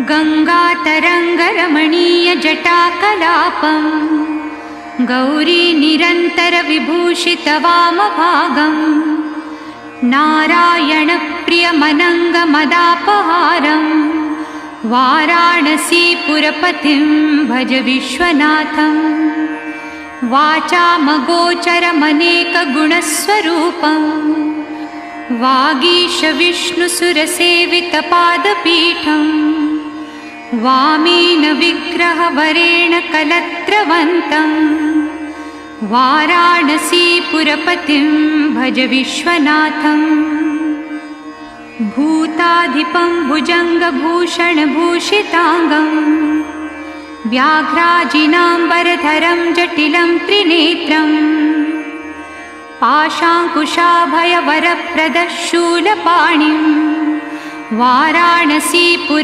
गङ्गातरङ्गरमणीयजटाकलापं गौरीनिरन्तरविभूषितवामभागं नारायणप्रियमनङ्गमदापहारं वाराणसीपुरपतिं भज विश्वनाथं वाचामगोचरमनेकगुणस्वरूपं वागीशविष्णुसुरसेवितपादपीठं वामेन विग्रहवरेण कलत्रवन्तं वाराणसीपुरपतिं भज विश्वनाथं भूताधिपं भुजङ्गभूषणभूषिताङ्गं व्याघ्राजिनाम्बरधरं जटिलं त्रिनेत्रं पाशाङ्कुशाभयवरप्रदशूलपाणिं वाराणसीपुर